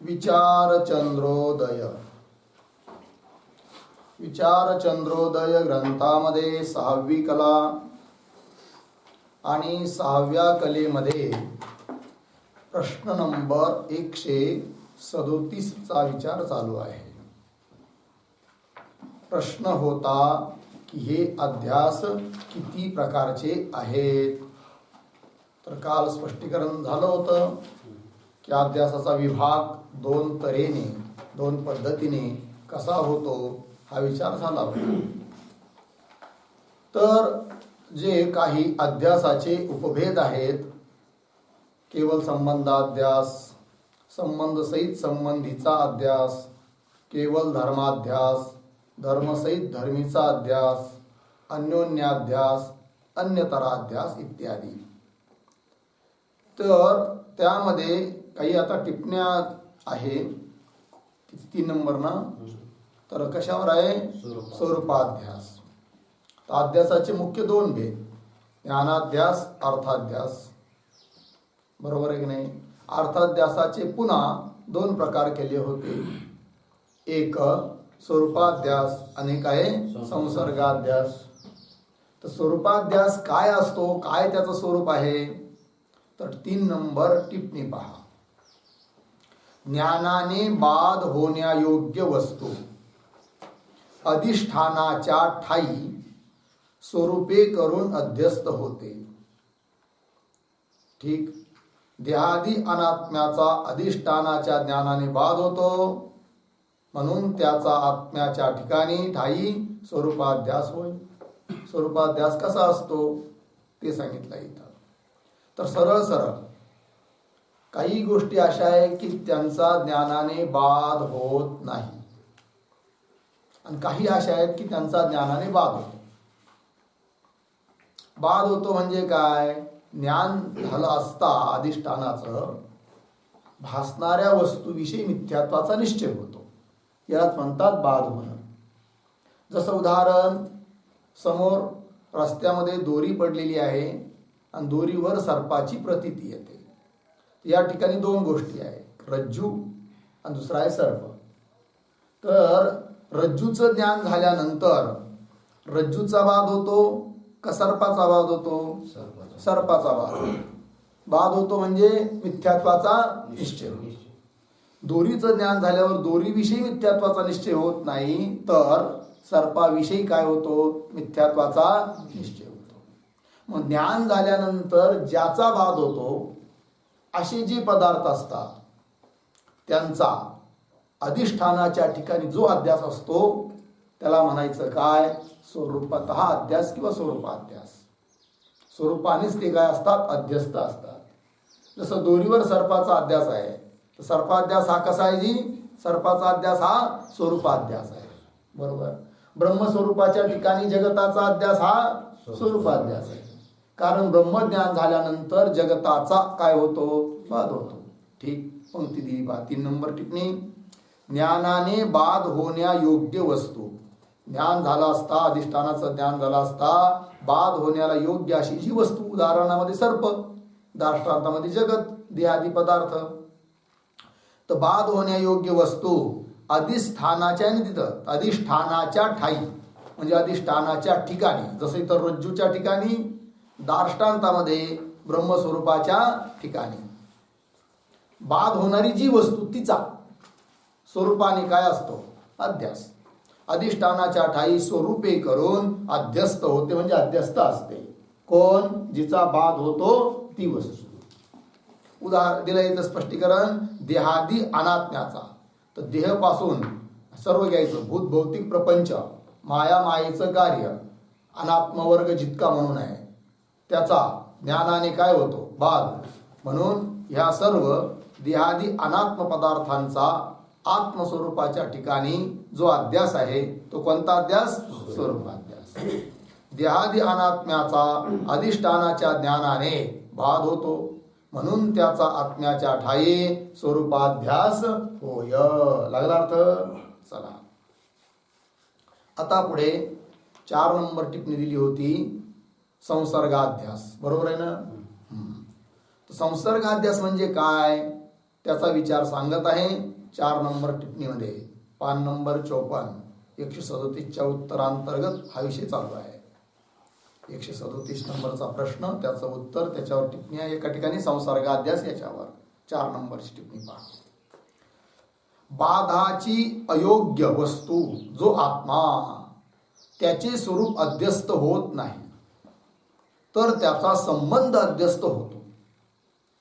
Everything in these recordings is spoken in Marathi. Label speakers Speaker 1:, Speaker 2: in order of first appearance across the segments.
Speaker 1: विचारचंद्रोदय. विचारचंद्रोदय ग्रंथामध्ये 6वी कला आणि 6व्या कलेमध्ये प्रश्न नंबर 137 चा विचार चालू आहे. प्रश्न होता की हे अध्यास किती प्रकारचे आहेत. तर काल स्पष्टीकरण झालं होतं की अध्यासाचा विभाग 2 तऱ्हेने 2 पद्धतीने कसा होतो हा विचार झाला होता. तर जे काही अध्यासाचे उपभेद आहेत, केवळ संबंधाध्यास, संबंधसहित संबंधीचा अध्यास, केवळ धर्माध्यास, धर्मसहित धर्मीचा अध्यास, अन्योन्याध्यास, अन्यतराध्यास इत्यादी. तर त्यामध्ये काही आता टिप्पण्या आहे. 3 नंबर ना. तर कशावर आहे? स्वरूपाध्यास. तर अध्यासाचे मुख्य 2 भेद, ज्ञानाध्यास, अर्थाध्यास. बरोबर आहे की नाही? अर्थाध्यासाचे पुन्हा 2 प्रकार केले होते. एक स्वरूपाध्यास आणि एक आहे संसर्गाध्यास. तर स्वरूपाध्यास काय असतो, काय त्याचं स्वरूप आहे? तर 3 नंबर टिप्पणी पहा. ज्ञानाने बाध होण्यायोग्य वस्तू अधिष्ठानाच्या ठाई स्वरूपे करून अध्यस्त होते. ठीक. देहादी अनात्म्याचा अधिष्ठानाच्या ज्ञानाने बाध होतो, म्हणून त्याचा आत्म्याच्या ठिकाणी ठाई स्वरूपाध्यास होय. स्वरूपाध्यास कसा असतो ते सांगितलं इथं. तर सरळ सरळ काही गोष्टी अशा आहे की त्यांचा ज्ञानाने बाध होत नाही, आणि काही अशा आहेत की त्यांचा ज्ञानाने बाध होतो. बाध होतो म्हणजे काय? ज्ञान झालं असता अधिष्ठानाचं भासणाऱ्या वस्तूविषयी मिथ्यात्वाचा निश्चय होतो, यालाच म्हणतात बाध होणं. जसं उदाहरण, समोर रस्त्यामध्ये दोरी पडलेली आहे आणि दोरीवर सर्पाची प्रतीती येते. या ठिकाणी 2 गोष्टी आहेत, रज्जू आणि दुसरा आहे सर्प. तर रज्जूचं ज्ञान झाल्यानंतर रज्जूचा बाध होतो का सर्पाचा बाध होतो? सर्पाचा बाध होतो म्हणजे मिथ्यात्वाचा निश्चय. दोरीचं ज्ञान झाल्यावर दोरीविषयी मिथ्यात्वाचा निश्चय होत नाही, तर सर्पाविषयी काय होतो? मिथ्यात्वाचा निश्चय होतो. मग ज्ञान झाल्यानंतर ज्याचा बाध होतो असे जे पदार्थ असतात त्यांचा अधिष्ठानाच्या ठिकाणी जो अध्यास असतो त्याला म्हणायचं काय? स्वरूपतः अध्यास किंवा स्वरूपाध्यास. स्वरूपानेच ते काय असतात? अध्यस्त असतात. जसं दोरीवर सर्पाचा अध्यास आहे, तर सर्पाध्यास हा कसा आहे जी? सर्पाचा अध्यास हा स्वरूपाध्यास आहे. बरोबर. ब्रह्मस्वरूपाच्या ठिकाणी जगताचा अध्यास हा स्वरूपाध्यास आहे. कारण ब्रह्मज्ञान झाल्यानंतर जगताचा काय होतो? बाध होतो. ठीक. पंक्ती दिली पहा. 3 नंबर टिप्पणी. ज्ञानाने बाध होण्यायोग्य वस्तू. ज्ञान झाला असता, अधिष्ठानाचं ज्ञान झालं असता, बाध होण्याला योग्य अशी जी वस्तू, उदाहरणामध्ये सर्प, दृष्टांतामध्ये जगत, देहादी पदार्थ. तर बाध होण्यायोग्य वस्तू अधिष्ठानाच्या, आणि तिथं अधिष्ठानाच्या ठाई म्हणजे अधिष्ठानाच्या ठिकाणी. जसं इथं रज्जूच्या ठिकाणी, दृष्टांतामध्ये ब्रह्मस्वरूपाच्या ठिकाणी बाध होणारी जी वस्तू तिचा स्वरूपाने काय असतो? अध्यास. अधिष्ठानाच्या ठाई स्वरूपे करून अध्यस्त होते म्हणजे अध्यस्त असते. कोण? जिचा बाध होतो ती वस्तू. उदाहरण दिलं इथं स्पष्टीकरण, देहादी अनात्म्याचा. तर देहपासून सर्व घ्यायचं, भूत भौतिक प्रपंच, माया मायेचं कार्य, अनात्मवर्ग जितका म्हणून आहे त्याचा ज्ञानाने काय होतो? बाध. म्हणून ह्या सर्व देहादी अनात्म पदार्थांचा आत्मस्वरूपाच्या ठिकाणी जो अध्यास आहे तो कोणता अध्यास? स्वरूपाध्यास. देहादी अनात्म्याचा अधिष्ठानाच्या ज्ञानाने बाध होतो, म्हणून त्याचा आत्म्याच्या ठाई स्वरूपाध्यास होय. लागला अर्थ? चला आता पुढे 4 नंबर टिप्पणी दिली होती संसर्गाध्यास. बरोबर आहे ना? संसर्गाध्यास म्हणजे काय? त्याचा विचार सांगत आहे 4 नंबर टिप्पणीमध्ये, पान नंबर 54, 137च्या उत्तरांतर्गत हा विषय चालू आहे. 137 नंबरचा प्रश्न, त्याचं उत्तर, त्याच्यावर टिप्पणी आहे. एका ठिकाणी संसर्गाध्यास, याच्यावर 4 नंबरची टिप्पणी पहा. बाधाची अयोग्य वस्तू जो आत्मा त्याचे स्वरूप अध्यस्त होत नाही तर त्याचा संबंध अध्यस्त होतो.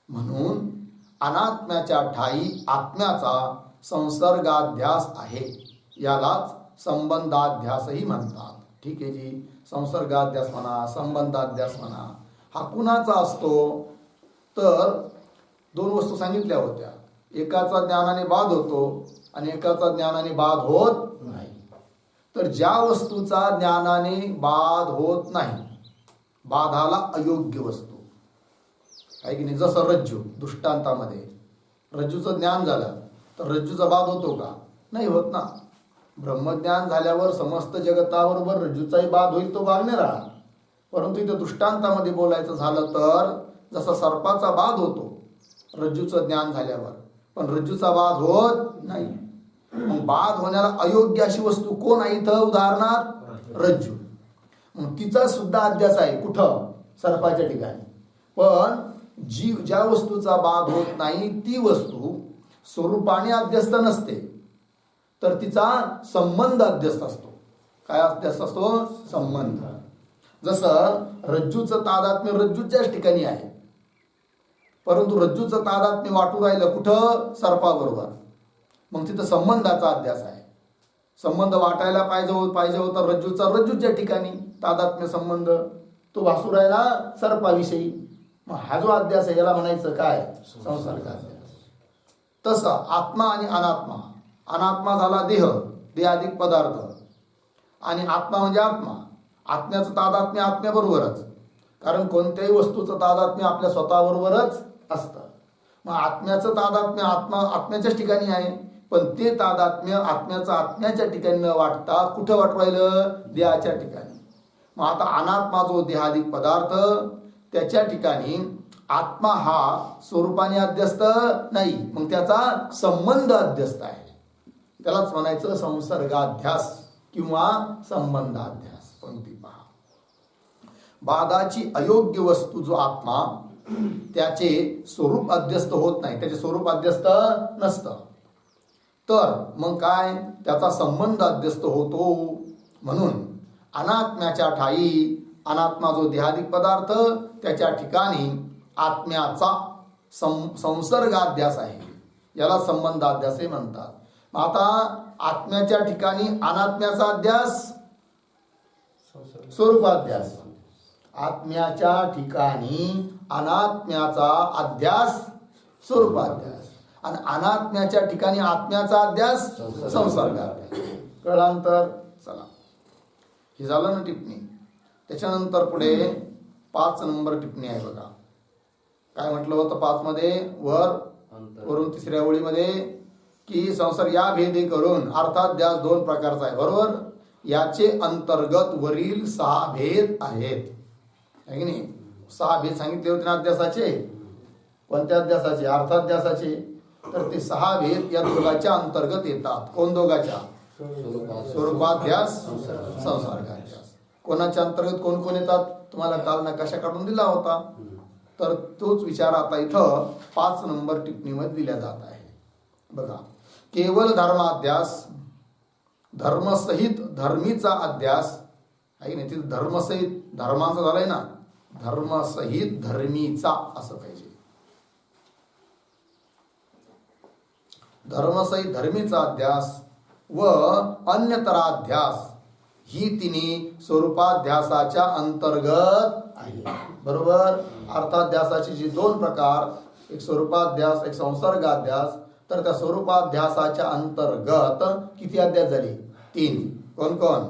Speaker 1: म्हणून अनात्म्याच्या ठायी आत्म्याचा संसर्गाध्यास आहे. यालाच संबंधाध्यासही म्हणतात. ठीक आहे जी, संसर्गाध्यास म्हणा, संबंधाध्यास म्हणा, हा कुणाचा असतो तर 2 वस्तू सांगितल्या होत्या. एकाचा ज्ञानाने बाध होतो आणि एकाचा ज्ञानाने बाध होत नाही. तर ज्या वस्तूचा ज्ञानाने बाध होत नाही, बाधाला अयोग्य वस्तू आहे की नाही. जसं रज्जू, दृष्टांतामध्ये रज्जूचं ज्ञान झालं तर रज्जूचा बाध होतो का? नाही होत ना. ब्रह्मज्ञान झाल्यावर समस्त जगताबरोबर रज्जूचाही बाध होईल, तो बाध नाही राहणार. परंतु इथं दृष्टांतामध्ये बोलायचं झालं तर जसा सर्पाचा बाध होतो रज्जूचं ज्ञान झाल्यावर, पण रज्जूचा बाध होत नाही. मग बाध होण्याला अयोग्य अशी वस्तू कोण आहे इथं? उदाहरणार्थ रज्जू. मग तिचा सुद्धा अध्यास आहे. कुठं? सर्पाच्या ठिकाणी. पण ज्या वस्तूचा बाध होत नाही ती वस्तू स्वरूपाने अध्यस्त नसते, तर तिचा संबंध अध्यस्त असतो. काय अध्यस्त असतो? संबंध. जसं रज्जूचं तादात्म्य रज्जूच्याच ठिकाणी आहे, परंतु रज्जूचं तादात्म्य वाटू राहिलं कुठं? सर्पाबरोबर. मग तिथं संबंधाचा अध्यास आहे. संबंध वाटायला पाहिजे होता रज्जूचा रज्जूच्या ठिकाणी तादात्म्य संबंध, तो भासू राहिला सर्पाविषयी. मग हा जो अध्यास आहे याला म्हणायचं काय? संसर्गाध्यास. तसं आत्मा आणि अनात्मा, अनात्मा झाला देह, देहाधिक पदार्थ, आणि आत्मा म्हणजे आत्मा. आत्म्याचं तादात्म्य आत्म्याबरोबरच, कारण कोणत्याही वस्तूचं तादात्म्य आपल्या स्वतःबरोबरच असतं. मग आत्म्याचं तादात्म्य आत्म्याच्याच ठिकाणी आहे, पण ते तादात्म्य आत्म्याचं आत्म्याच्या ठिकाणी न वाटता कुठं वाटू राहिलं? देहाच्या ठिकाणी. मग आता अनात्मा जो देहाधिक पदार्थ, त्याच्या ठिकाणी आत्मा हा स्वरूपाने अध्यस्त नाही, मग त्याचा संबंध अध्यस्त आहे. त्यालाच म्हणायचं संसर्गाध्यास किंवा संबंधाध्यास. पंक्ती पहा. बाधाची अयोग्य वस्तू जो आत्मा त्याचे स्वरूप अध्यस्त होत नाही, त्याचे स्वरूप अध्यस्त नसतं, तर मग काय? त्याचा संबंध अध्यस्त होतो. म्हणून अनात्म्याच्या ठायी, अनात्मा जो देहाधिक पदार्थ, त्याच्या ठिकाणी आत्म्याचा संसर्गाध्यास आहे. याला संबंधाध्यासही म्हणतात. आता आत्म्याच्या ठिकाणी अनात्म्याचा अध्यास स्वरूपाध्यास, आत्म्याच्या ठिकाणी अनात्म्याचा अध्यास स्वरूपाध्यास, आणि अनात्म्याच्या ठिकाणी आत्म्याचा अध्यास संसर्गाध्यास. कळांतर? चला, हे झालं ना टिप्पणी. त्याच्यानंतर पुढे 5 नंबर टिप्पणी आहे बघा. काय म्हटलं होतं 5 मध्ये? वरून 3ऱ्या ओळीमध्ये की संसार या भेदे करून अर्थाध्यास 2 प्रकारचा आहे. बरोबर? याचे अंतर्गत वरील 6 भेद आहेत, है की नाही? 6 भेद सांगितले होते ना अध्यासाचे. कोणत्या अध्यासाचे? अर्थाध्यासाचे. तर ते 6 भेद या दोघांच्या अंतर्गत येतात. कोण दोघांच्या? स्वरूपाध्यास, संसर्गाध्यास. कोणाच्या अंतर्गत कोण कोण येतात? तुम्हाला काल नकाशा काढून दिला होता. तर तोच विचार आता इथं 5 नंबर टिप्पणीमध्ये दिला जात आहे. बघा, केवळ धर्माध्यास, धर्मसहित धर्मीचा अध्यास आहे नाही. तिथे धर्मसहित धर्माचा झालाय ना, धर्मसहित धर्मीचा असं पाहिजे. धर्मसहित धर्मीचा अध्यास व अन्यतराध्यास ही तिन्ही स्वरूपाध्यासाच्या अंतर्गत आहे. बरोबर? अर्थाध्यासाचे जे 2 प्रकार, एक स्वरूपाध्यास, एक संसर्गाध्यास, तर त्या स्वरूपाध्यासाच्या अंतर्गत किती अध्यास झाले? 3. कोण कोण?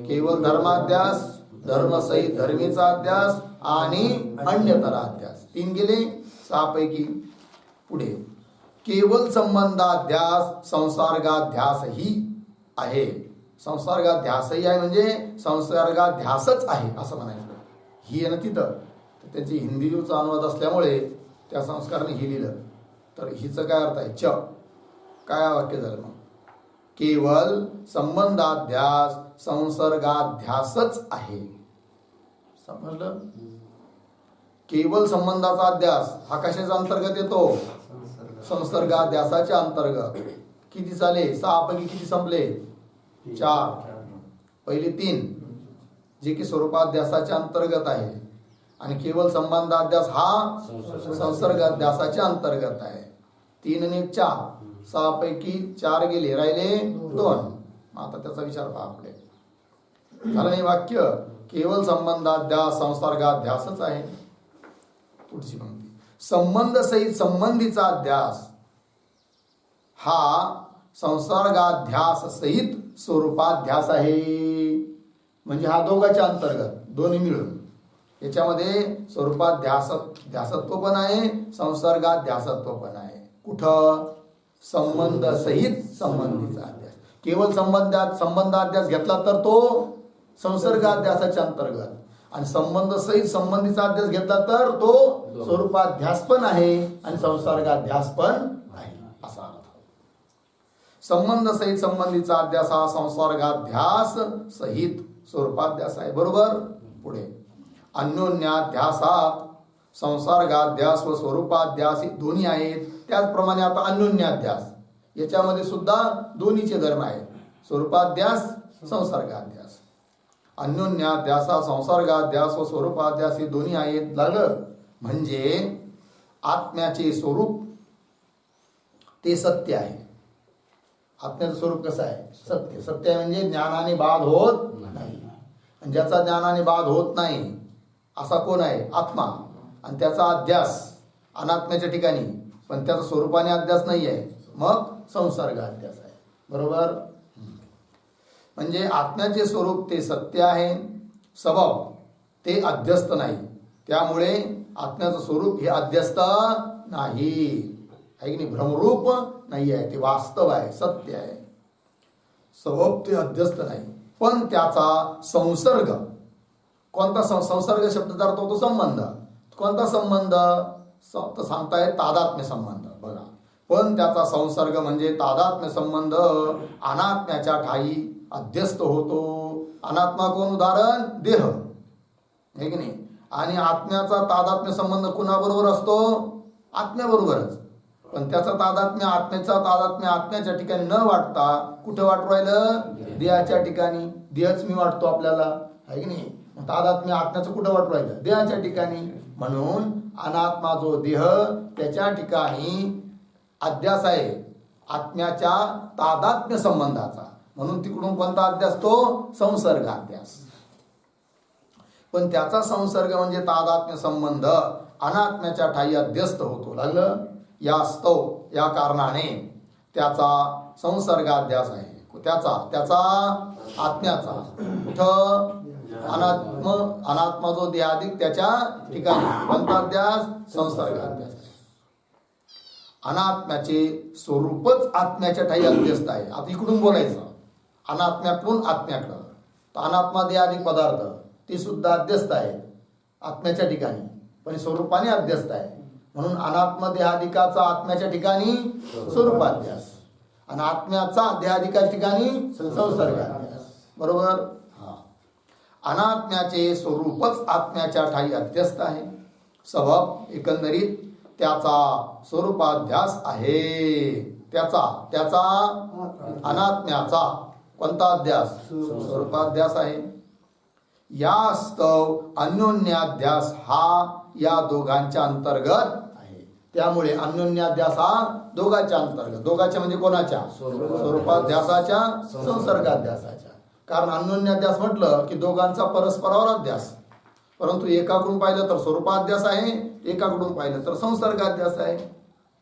Speaker 1: केवळ धर्माध्यास, धर्मसहित धर्मीचा अध्यास आणि अन्यतराध्यास. 3 गेले 6 पैकी. पुढे केवळ संबंधाध्यास संसर्गाध्यास ही आहे. संसर्गाध्यासही आहे म्हणजे संसर्गाध्यासच आहे असं म्हणायचं. ही आहे ना तिथं, त्याची हिंदीचा अनुवाद असल्यामुळे त्या संस्काराने हे लिहिलं. तर हिचं काय अर्थ आहे? च. काय वाक्य झालं मग? केवल संबंधाध्यास संसर्गाध्यासच आहे. समजलं? केवल संबंधाचा अध्यास हा कशाच्या अंतर्गत येतो? संसर्गाध्यासाच्या अंतर्गत. किती झाले? 6 पैकी किती संपले? 4. पहिले 3 जे की स्वरूपाध्यासाच्या अंतर्गत आहे, आणि केवल संबंधाध्यास हा संसर्गाध्यासाच्या अंतर्गत आहे. 3 आणि 1 4. 6 पैकी 4 गेले, राहिले 2. आता त्याचा विचार पहा पुढे. झालं नाही वाक्य? केवल संबंधाध्यास संसर्गाध्यासच आहे. पुढची पंक्ती, संबंध सहित संबंधीचा अध्यास हा संसर्गाध्यास सहित स्वरूपाध्यास आहे. म्हणजे हा दोघांच्या अंतर्गत, दोन्ही मिळून. याच्यामध्ये स्वरूपाध्यासत्व पण आहे, संसर्गाध्यासत्व पण आहे. कुठं? संबंध सहित संबंधीचा अध्यास. केवळ संबंधाध्यास घेतला तर तो संसर्गाध्यासाच्या अंतर्गत, आणि संबंध सहित संबंधीचा अध्यास घेतला तर तो स्वरूपाध्यास पण आहे आणि संसर्गाध्यास पण आहे, असा अर्थ. संबंध सहित संबंधीचा अध्यास हा संसर्गाध्यास सहित स्वरूपाध्यास आहे. बरोबर? पुढे, अन्योन्याध्यासात संसर्गाध्यास व स्वरूपाध्यास दोन्ही आहेत. त्याचप्रमाणे आता अन्योन्याध्यास, याच्यामध्ये सुद्धा दोन्हीचे धर्म आहेत, स्वरूपाध्यास संसर्गाध्यास. अन्योन्याध्यासा संसर्गाध्यास व स्वरूपाध्यास हे दोन्ही आहेत. लागलं? म्हणजे आत्म्याचे स्वरूप ते सत्य आहे. आत्म्याचं स्वरूप कसं आहे? सत्य. सत्य म्हणजे ज्ञानाने बाध होत नाही, आणि ज्याचा ज्ञानाने बाध होत नाही असा कोण आहे? आत्मा. आणि त्याचा अध्यास अनात्म्याच्या ठिकाणी, पण त्याचा स्वरूपाने अध्यास नाही आहे, मग संसर्ग अध्यास आहे. बरोबर? म्हणजे आत्म्याचे स्वरूप ते सत्य आहे, स्वभाव ते अध्यस्त नाही. त्यामुळे आत्म्याचं स्वरूप हे अध्यस्त नाही, आहे की नाही? भ्रमरूप नाही आहे, ते वास्तव आहे, सत्य आहे. स्वभाव ते अध्यस्त नाही, पण त्याचा संसर्ग, कोणता संसर्ग शब्दाचा अर्थ होतो संबंध. कोणता संबंध? तर सांगताय तादात्म्य संबंध. बघा, पण त्याचा संसर्ग म्हणजे तादात्म्य संबंध अनात्म्याच्या ठाई अध्यस्त होतो. अनात्मा कोण? उदाहरण देह, आहे की नाही? आणि आत्म्याचा तादात्म्य संबंध कुणाबरोबर असतो? आत्म्याबरोबरच. पण त्याचा तादात्म्य, आत्म्याचा तादात्म्य आत्म्याच्या ठिकाणी न वाटता कुठं वाटू राहिलं? देहाच्या ठिकाणी. देहच मी वाटतो आपल्याला, आहे की नाही? तादात्म्य आत्म्याचं कुठं वाटू राहिलं? देहाच्या ठिकाणी. म्हणून अनात्मा जो देह, त्याच्या ठिकाणी अध्यास आहे आत्म्याच्या तादात्म्य संबंधाचा. म्हणून तिकडून कोणता अध्यास? तो संसर्ग अध्यास. पण त्याचा संसर्ग म्हणजे तादात्म्य संबंध अनात्म्याच्या ठाई अध्यस्त होतो. लागलं? या स्तव, या कारणाने त्याचा संसर्गाध्यास आहे. त्याचा आत्म्याचा कुठं? अनात्मा जो देहाधिक त्याच्या ठिकाणी. कोणता अध्यास? संसर्गाध्यास. अनात्म्याचे स्वरूपच आत्म्याच्या ठाई अध्यस्त आहे. आता इकडून बोलायचं, अनात्म्याकडून आत्म्याकडं. तर अनात्मा देहाधिक पदार्थ ते सुद्धा अध्यस्त आहे आत्म्याच्या ठिकाणी, पण स्वरूपाने अध्यस्त आहे. म्हणून अनात्म देहाधिकाचा आत्म्याच्या ठिकाणी स्वरूपाध्यास, आणि आत्म्याचा देहाधिकाच्या ठिकाणी संसर्गाध्यास. बरोबर? हा. अनात्म्याचे स्वरूपच आत्म्याच्या ठाई अध्यस्त आहे. स्वभाव एकंदरीत त्याचा स्वरूपाध्यास आहे. त्याचा अनात्म्याचा कोणता अध्यास? स्वरूपाध्यास आहे. या स्तव अन्योन्याध्यास हा या दोघांच्या अंतर्गत आहे. त्यामुळे अन्योन्याध्यास हा दोघांच्या अंतर्गत. दोघांच्या म्हणजे कोणाच्या? स्वरूपाध्यासाच्या, संसर्गाध्यासाच्या. कारण अन्योन्याध्यास म्हटलं की दोघांचा परस्परावर अध्यास. परंतु एकाकडून पाहिलं तर स्वरूपाध्यास आहे, एकाकडून पाहिलं तर संसर्गाध्यास आहे,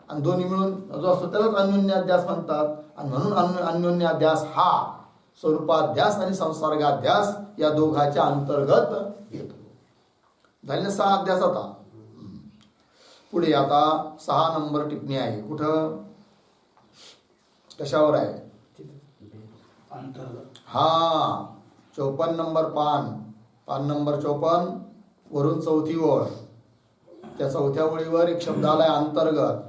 Speaker 1: आणि दोन्ही मिळून जो असतो त्यालाच अन्योन्याध्यास म्हणतात. आणि म्हणून अन्योन्याध्यास हा स्वरूपाध्यास आणि संसर्गाध्यास या दोघांच्या अंतर्गत येतो. झाले 6 अध्यास. आता पुढे आता 6 नंबर टिप्पणी आहे. कुठं? कशावर आहे? हा, 54 नंबर पान नंबर 54 वरून 4थी ओळ. त्या 4थ्या ओळीवर एक शब्द आलाय अंतर्गत.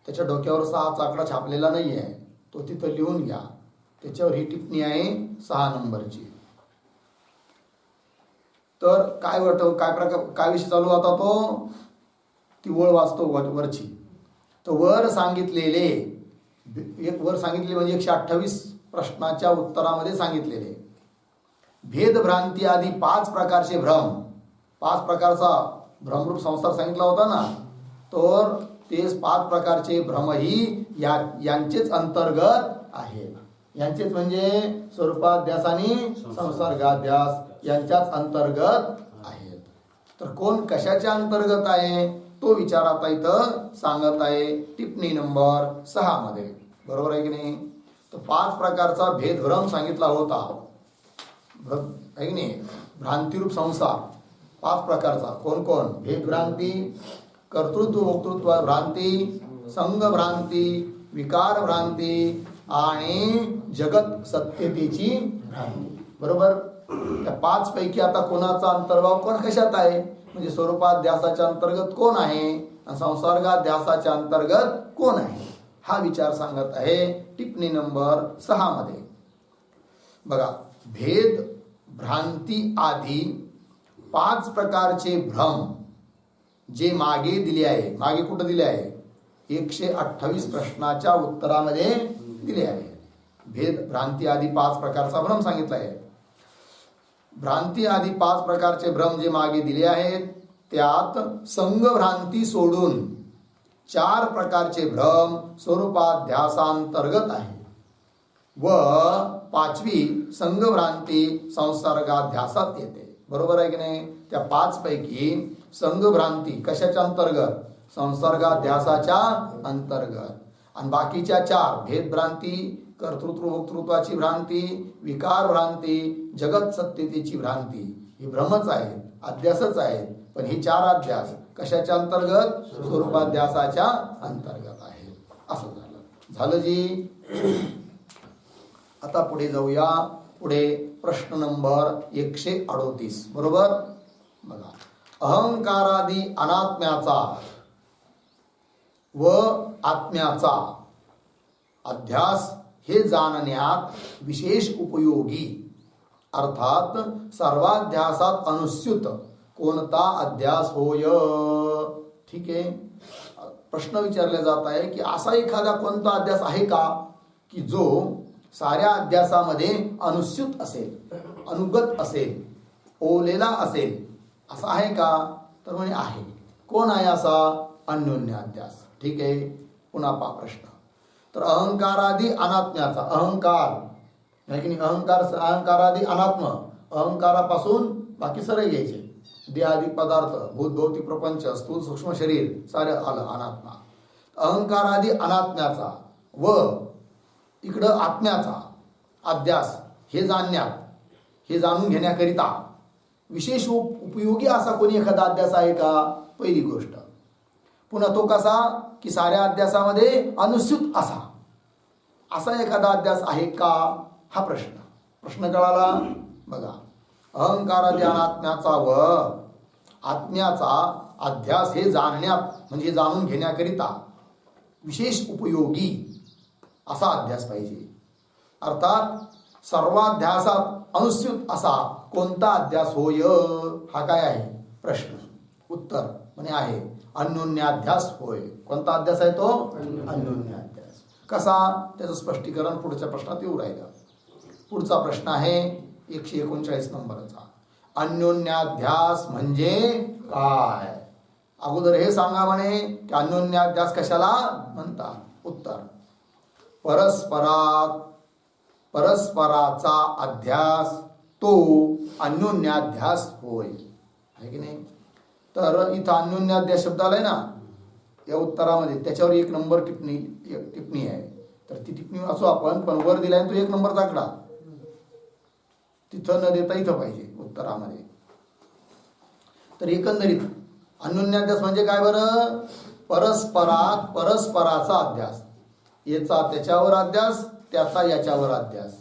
Speaker 1: त्याच्या डोक्यावर 6चा आकडा छापलेला नाही आहे, तो तिथं लिहून घ्या. त्याच्यावर ही टिप्पणी आहे 6 नंबरची. तर काय वाटतं, काय विषय चालू होता तो, ती वळ वाचतो वरची. तर वर सांगितलेले म्हणजे 128 प्रश्नाच्या उत्तरामध्ये सांगितलेले भेदभ्रांती आदी 5 प्रकारचे भ्रम, 5 प्रकारचा भ्रमरूप संसार सांगितला होता ना, तर ते 5 प्रकारचे भ्रमही यांचेच अंतर्गत आहेत. यांचेच म्हणजे स्वरूपाध्यास आणि संसर्गाध्यास यांच्याच अंतर्गत आहेत. तर कोण कशाच्या अंतर्गत आहे तो विचार आता इथं सांगत आहे टिप्पणी नंबर 6 मध्ये. बरोबर आहे की नाही? तर 5 प्रकारचा भेदभ्रम सांगितला होता, आहे की नाही? भ्रांतिरूप संसार 5 प्रकारचा. कोण कोण? भेदभ्रांती, कर्तृत्व भोक्तृत्व भ्रांती, संघ भ्रांती, विकार भ्रांती आणि जगत सत्यतेची भ्रांती. बरोबर? त्या 5 पैकी आता कोणाचा अंतर्भाव कोण कशात आहे, म्हणजे स्वरूपाध्यासाच्या अंतर्गत कोण आहे आणि संसर्गाध्यासाच्या अंतर्गत कोण आहे, हा विचार सांगत आहे टिप्पणी नंबर 6 मध्ये. बघा, भेद भ्रांती आधी 5 प्रकारचे भ्रम जे मागे दिले आहे, मागे कुठं दिले आहे, 128 प्रश्नाच्या उत्तरामध्ये दिले आहे. भेद भ्रांती आधी 5 प्रकारचा भ्रम सांगितला आहे. भ्रांती आधी 5 प्रकारचे भ्रम जे मागे दिले आहेत, त्यात संघ भ्रांती सोडून 4 प्रकारचे भ्रम स्वरूपाध्यासांतर्गत आहे व 5वी संघ भ्रांती संसर्गाध्यासात येते. बरोबर आहे की नाही? त्या 5 पैकी संघ भ्रांती कशाच्या अंतर्गत? संसर्गाध्यासाच्या अंतर्गत. आणि बाकीच्या 4 भेदभ्रांती, कर्तृत्व भोक्तृत्वाची भ्रांती, विकार भ्रांती, जगत सत्यतेची भ्रांती, ही भ्रमच आहेत, अध्यासच आहेत. पण ही 4 अध्यास कशाच्या अंतर्गत? स्वरूपाध्यासाच्या अंतर्गत आहेत. असं झालं जी. आता पुढे जाऊया. पुढे प्रश्न नंबर 138. बरोबर? बघा, अहंकारादी अनात्म्याचा व आत्म्याचा अध्यास हे जाणण्यात विशेष उपयोगी, अर्थात सर्वाध्यासात अनुस्यूत कोणता अध्यास होय? ठीक आहे. प्रश्न विचारले जात आहे की असा एखादा कोणता अध्यास आहे का की जो साऱ्या अध्यासामध्ये अनुस्यूत असेल, अनुगत असेल, ओलेला असेल, असा आहे का? तर म्हणे आहे. कोण आहे असा? अन्योन्य अध्यास. ठीक आहे. पुन्हा पहा प्रश्न. तर अहंकारादी अनात्म्याचा, अहंकार नाही की नाही, अहंकारादी अनात्म, अहंकारापासून बाकी सगळे घ्यायचे, देहादी पदार्थ, भूत भौतिक प्रपंच, स्थूल सूक्ष्म शरीर, सारे आलं अनात्मा. अहंकारादी अनात्म्याचा व इकडं आत्म्याचा अध्यास हे जाणण्यात, हे जाणून घेण्याकरिता विशेष उपयोगी असा कोणी एखादा अध्यास आहे का? पहिली गोष्ट. पुन्हा तो कसा? की साऱ्या अध्यासामध्ये अनुस्यूत असा एखादा अध्यास आहे का? हा प्रश्न कळाला. बघा, अहंकारादी अनात्म्याचा व आत्म्याचा अध्यास हे जाणण्यात म्हणजे जाणून घेण्याकरिता विशेष उपयोगी असा अध्यास पाहिजे. अर्थात सर्वाध्यासात अनुस्यूत असा कोणता अध्यास होय? हा काय आहे प्रश्न. उत्तर म्हणे आहे अन्योन्याध्यास होय. कोणता अध्यास आहे तो? अन्योन्याध्यास. कसा? त्याचं स्पष्टीकरण पुढच्या प्रश्नात येऊ राहिलं. पुढचा प्रश्न आहे 139 नंबरचा. अन्योन्याध्यास म्हणजे काय? अगोदर हे सांगा म्हणे की अन्योन्याध्यास कशाला म्हणतात? उत्तर, परस्पराचा अध्यास तो अन्योन्याध्यास होय. आहे की नाही? तर इथं अन्योन्याध्यास शब्द आलाय ना या उत्तरामध्ये, त्याच्यावर 1 नंबर टिप्पणी आहे. तर ती टिप्पणी वाचू आपण, पण वर दिलाय तो 1 नंबरचा आकडा तिथं न देता इथं पाहिजे उत्तरामध्ये. तर एकंदरीत अन्योन्याध्यास म्हणजे काय बरं? परस्पराचा अध्यास, याचा त्याच्यावर अध्यास, त्याचा याच्यावर अध्यास,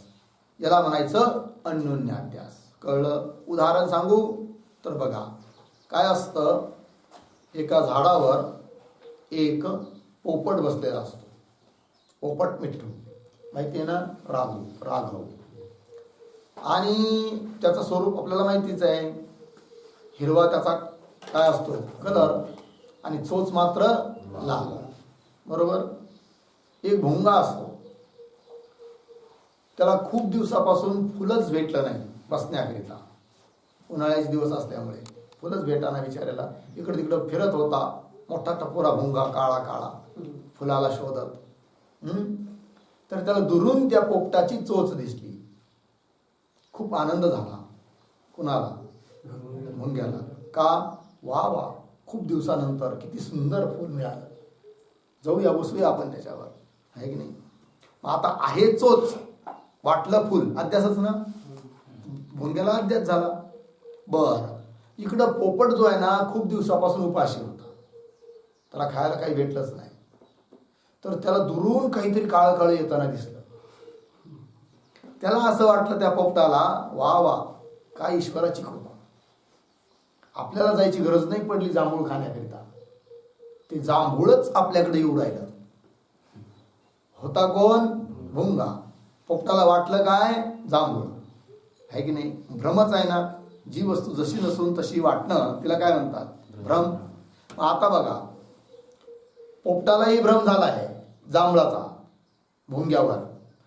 Speaker 1: याला म्हणायचं अन्योन्याध्यास. कळलं? उदाहरण सांगू तर बघा, काय असतं, एका झाडावर एक पोपट बसलेला असतो. पोपट मिठ्ठू माहिती आहे ना, राघव. आणि त्याचं स्वरूप आपल्याला माहितीच आहे. हिरवा त्याचा काय असतो कलर, आणि चोच मात्र लाल, बरोबर. एक भोंगा असतो, त्याला खूप दिवसापासून फुलंच भेटलं नाही बसण्याकरिता. उन्हाळ्याचे दिवस असल्यामुळे फुलंच भेटाना बिचाऱ्याला. इकडं तिकडं फिरत होता, मोठा टपोरा भोंगा, काळा फुलाला शोधत. तर त्याला दुरून त्या पोपटाची चोच दिसली. खूप आनंद झाला. कुणाला? भोंग्याला. का? वा खूप दिवसानंतर किती सुंदर फूल मिळालं, जाऊया बसूया आपण त्याच्यावर, आहे की नाही. मग आता आहे चोच, वाटलं फुल, अध्यासच ना, भोंग्याला अध्यास झाला. बर, इकडं पोपट जो आहे ना खूप दिवसापासून उपाशी होता, त्याला खायला काही भेटलंच नाही. तर त्याला दुरून काहीतरी काळं येताना दिसलं. त्याला असं वाटलं त्या पोपटाला, वा काय ईश्वराची कृपा, आपल्याला जायची गरज नाही पडली जांभूळ खाण्याकरिता, ते जांभूळच आपल्याकडे येऊ राहिलं. होता कोण? भोंगा. पोपटाला वाटलं काय? जांभूळ, आहे की नाही. भ्रमच आहे ना, जी वस्तू जशी नसून तशी वाटणं तिला काय म्हणतात? भ्रम. आता बघा, पोपटालाही भ्रम झाला आहे जांभळाचा भोंग्यावर,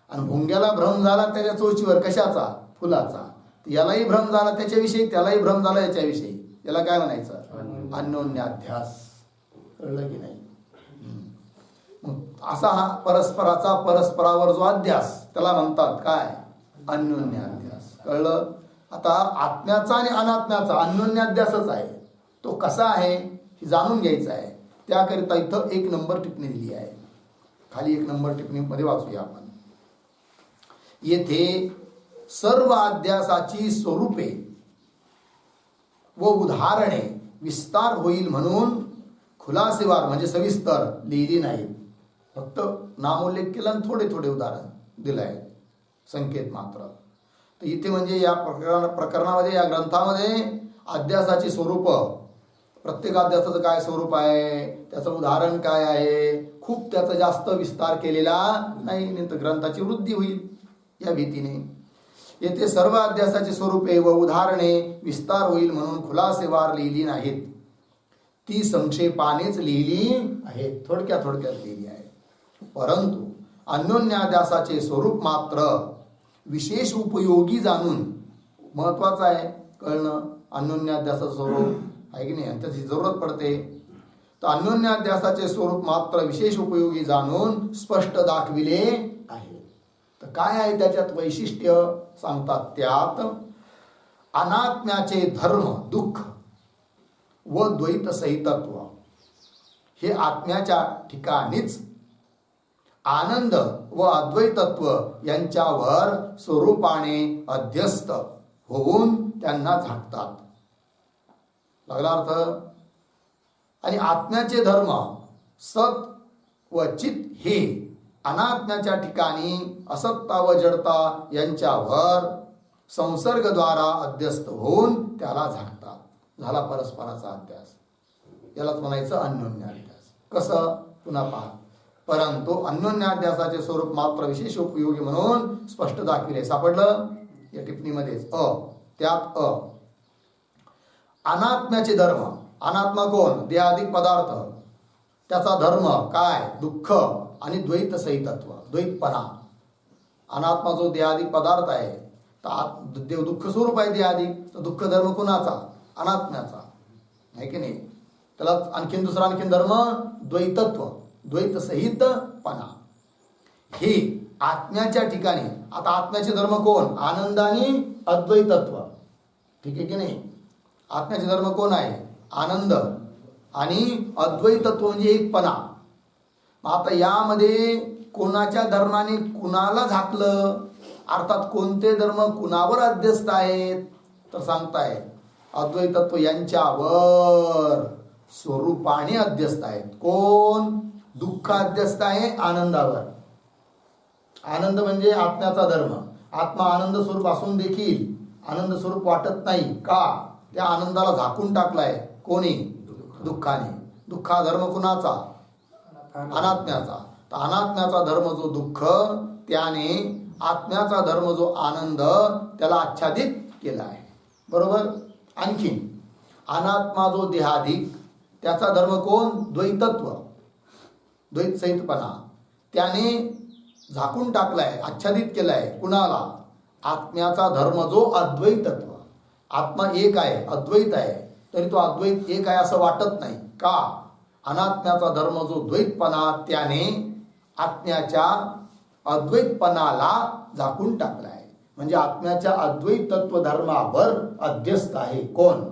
Speaker 1: आणि भोंग्याला भ्रम झाला त्याच्या चोचीवर, कशाचा? फुलाचा. यालाही भ्रम झाला त्याच्याविषयी, त्यालाही भ्रम झाला याच्याविषयी. याला काय म्हणायचं? अन्योन्याध्यास. कळलं की नाही? असा हा परस्पराचा परस्परावर जो अध्यास, त्याला म्हणतात काय? अन्योन्याध्यास. कळलं? आता आत्म्याचा आणि अनात्म्याचा अन्योन्याध्यासच आहे. तो कसा आहे हे जाणून घ्यायचं आहे. त्याकरिता इथं 1 नंबर टिप्पणी दिली आहे. खाली 1 नंबर टिप्पणीमध्ये वाचूया आपण. येथे सर्व अध्यासाची स्वरूपे व उदाहरणे विस्तार होईल म्हणून खुलासेवार म्हणजे सविस्तर लिहिली नाहीत. फक्त नामोल्लेख केला आणि थोडे उदाहरण दिलं आहे, संकेत मात्र. तर इथे म्हणजे या प्रकरणामध्ये, या ग्रंथामध्ये अध्यासाची स्वरूप, प्रत्येक अध्यासाचं काय स्वरूप आहे, त्याचं उदाहरण काय आहे, खूप त्याचा जास्त विस्तार केलेला नाही, नाही तर ग्रंथाची वृद्धी होईल या भीतीने. येथे सर्व अध्यासाची स्वरूपे व उदाहरणे विस्तार होईल म्हणून खुलासेवार लिहिली नाहीत, ती संक्षेपानेच लिहिली आहे, थोडक्यात लिहिली आहे. परंतु अन्योन्याध्यासाचे स्वरूप मात्र विशेष उपयोगी जाणून, महत्वाचं आहे कळणं अन्योन्याध्यासाचं स्वरूप, आहे की नाही, त्याची जरूरत पडते. तर अन्योन्याध्यासाचे स्वरूप मात्र विशेष उपयोगी जाणून स्पष्ट दाखविले आहे. तर काय आहे त्याच्यात वैशिष्ट्य सांगतात. त्यात अनात्म्याचे धर्म, दुःख व द्वैत सहितत्व हे आत्म्याच्या ठिकाणीच आनंद व अद्वैतत्व यांच्यावर स्वरूपाने अध्यस्त होऊन त्यांना झाकतात. लागला अर्थ. आणि आत्म्याचे धर्म सत व चित हे अनात्म्याच्या ठिकाणी असत्ता व जडता यांच्यावर संसर्गद्वारा अध्यस्त होऊन त्याला झाकतात. झाला परस्पराचा अध्यास. यालाच म्हणायचं अन्योन्याध्यास. कसं? पुन्हा पहा. परंतु अन्योन्याध्यासाचे स्वरूप मात्र विशेष उपयोगी म्हणून स्पष्ट दाखविले. सापडलं या टिप्पणीमध्येच. त्यात अनात्म्याचे धर्म. अनात्मा कोण? देहाधिक पदार्थ. त्याचा धर्म काय? दुःख आणि द्वैत सहितत्व, द्वैतपणा. अनात्मा जो देहाधिक पदार्थ आहे, देव दुःख स्वरूप आहे देहाधिक, तर दुःख धर्म कुणाचा? अनात्म्याचा, आहे की नाही. त्याला आणखीन धर्म द्वैतत्व, द्वैत सहितपणा. हे आत्म्याच्या ठिकाणी. आता आत्म्याचे धर्म कोण? आनंद आणि अद्वैतत्व. ठीक आहे की नाही. आत्म्याचे धर्म कोण आहे? आनंद आणि अद्वैतत्व म्हणजे एकपणा. आता यामध्ये कोणाच्या धर्माने कुणाला झाकलं, अर्थात कोणते धर्म कुणावर अध्यस्त आहेत, तर सांगतायत अद्वैतत्व यांच्यावर स्वरूपाने अध्यस्त आहेत. कोण? दुःख अध्यस्त आहे आनंदावर. आनंद म्हणजे आत्म्याचा धर्म. आत्मा आनंद स्वरूप असून देखील आनंद स्वरूप वाटत नाही. का? त्या आनंदाला झाकून टाकलाय कोणी? दुःखाने. दुःख हा धर्म कुणाचा? अनात्म्याचा. तर अनात्म्याचा धर्म जो दुःख, त्याने आत्म्याचा धर्म जो आनंद, त्याला आच्छादित केला आहे. बरोबर. आणखीन अनात्मा जो देहाधिक, त्याचा धर्म कोण? द्वैतत्व, द्वैत सहितपणा. त्याने झाकून टाकलाय, आच्छादित केलाय. कुणाला? आत्म्याचा धर्म जो अद्वैतत्व. आत्मा एक आहे, अद्वैत आहे, तरी तो अद्वैत एक आहे असं वाटत नाही. का? अनात्म्याचा धर्म जो द्वैतपणा, त्याने आत्म्याच्या अद्वैतपणाला झाकून टाकलाय. म्हणजे आत्म्याच्या अद्वैतत्व धर्मावर अध्यस्त आहे. कोण?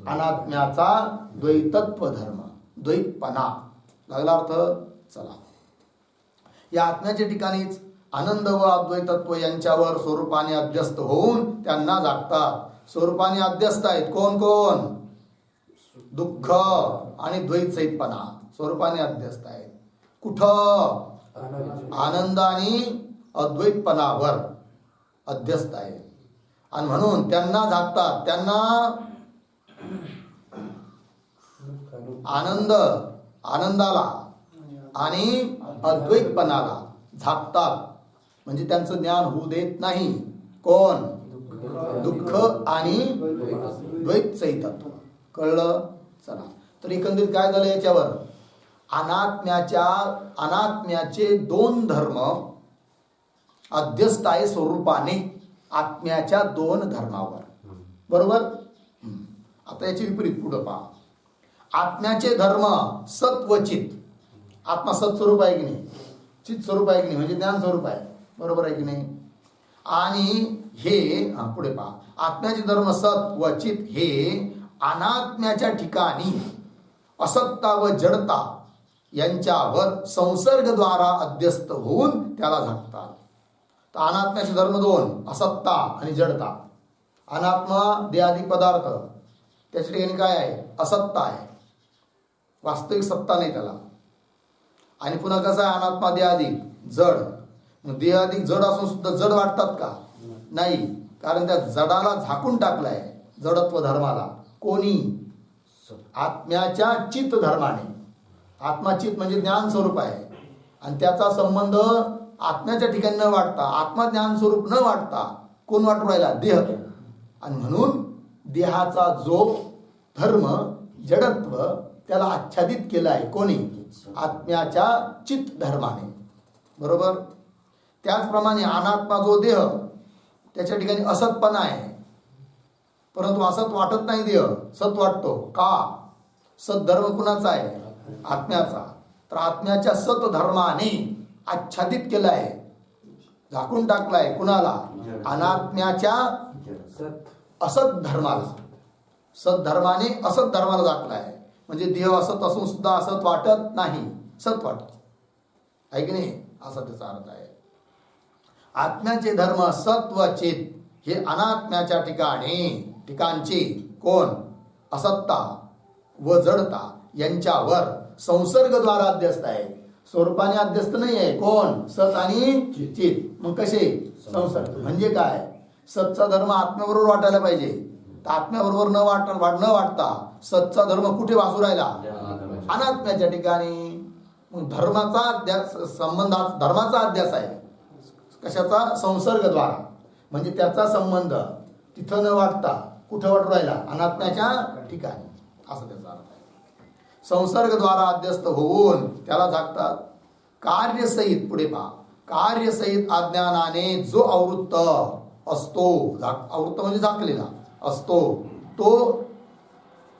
Speaker 1: अनात्म्याचा द्वैतत्व धर्म, द्वैतपणा. लागला अर्थ? चला, या आत्म्याच्या ठिकाणीच आनंद व अद्वैतत्व यांच्यावर स्वरूपाने अध्यस्त होऊन त्यांना जागतात. स्वरूपाने अध्यस्त आहेत कोण कोण? दुःख आणि द्वैत सहितपणा स्वरूपाने अध्यस्त आहेत. कुठं? आनंद आणि अद्वैतपणावर अध्यस्त आहे. आणि म्हणून त्यांना जागतात. त्यांना आनंदाला आणि अद्वैतपणाला झाकतात. म्हणजे त्यांचं ज्ञान होऊ देत नाही. कोण? दुःख आणि द्वैत सहितत्व. कळलं? चला, तर एकंदरीत काय झालं याच्यावर? अनात्म्याचे दोन धर्म अध्यस्त आहे स्वरूपाने आत्म्याच्या दोन धर्मावर. बरोबर. आता याचे विपरीत पुढं पहा. आत्म्याचे धर्म सत्व चित. आत्मा सत्स्वरूप आहे की नाही? चित स्वरूप आहे की नाही? म्हणजे ज्ञान स्वरूप आहे. बरोबर आहे की नाही? आणि हे पुढे पहा. आत्म्याचे धर्म सत व चित हे अनात्म्याच्या ठिकाणी असत्ता व जडता यांच्यावर संसर्गद्वारा अध्यस्त होऊन त्याला झाकतात. तर अनात्म्याचे धर्म दोन, असत्ता आणि जडता. अनात्मा देहाधिक पदार्थ, त्याच्या ठिकाणी काय आहे? असत्ता आहे, वास्तविक सत्ता नाही त्याला. आणि पुन्हा कसं आहे? अनात्मा देहाधिक जड. देहाधिक जड असून सुद्धा जड वाटतात का? नाही, कारण त्या जडाला झाकून टाकलाय, जडत्व धर्माला. कोणी? आत्म्याच्या चित्त धर्माने. आत्मा चित्त म्हणजे ज्ञान स्वरूप आहे, आणि त्याचा संबंध आत्म्याच्या ठिकाणी न वाटता, आत्मा ज्ञान स्वरूप न वाटता कोण वाटू राहिला? देह. आणि म्हणून देहाचा जो धर्म जडत्व, त्याला आच्छादित केला आहे. कोणी? आत्म्याच्या चित्त धर्माने. बरोबर. त्याचप्रमाणे अनात्मा जो देह, त्याच्या ठिकाणी असतपणा आहे, परंतु असत वाटत नाही देह, सत वाटतो. का? सत धर्म कुणाचा आहे? आत्म्याचा. तर आत्म्याच्या सत धर्माने आच्छादित केला आहे, झाकून टाकलाय. कुणाला? अनात्म्याच्या असत धर्माला. सत धर्माने असत धर्माला झाकलाय. म्हणजे देह असत असून सुद्धा असत वाटत नाही, सत वाटत आहे की नाही? असा त्याचा अर्थ आहे. आत्म्याचे धर्म सत व चित हे अनात्म्याच्या ठिकाणचे कोण? असत्ता व जडता यांच्यावर संसर्गद्वारा अध्यस्त आहे. स्वरूपाने अध्यस्त नाही आहे. कोण? सत आणि चित. मग कसे? संसर्ग. म्हणजे काय? सतचा धर्म आत्म्याबरोबर वाटायला पाहिजे. तर आत्म्याबरोबर न वाटता सतचा धर्म कुठे वासू राहिला? अनात्म्याच्या ठिकाणी. मग धर्माचा धर्माचा अध्यास आहे. कशाचा? संसर्गद्वारा. म्हणजे त्याचा संबंध तिथं न वाटता कुठं वाटू राहिला? अनात्म्याच्या ठिकाणी. असं त्याचा अर्थ आहे. संसर्गद्वारा अध्यस्त होऊन त्याला झाकतात. कार्यसहित, पुढे पहा. कार्यसहित अज्ञानाने जो आवृत्त असतो, आवृत्त म्हणजे झाकलेला असतो, तो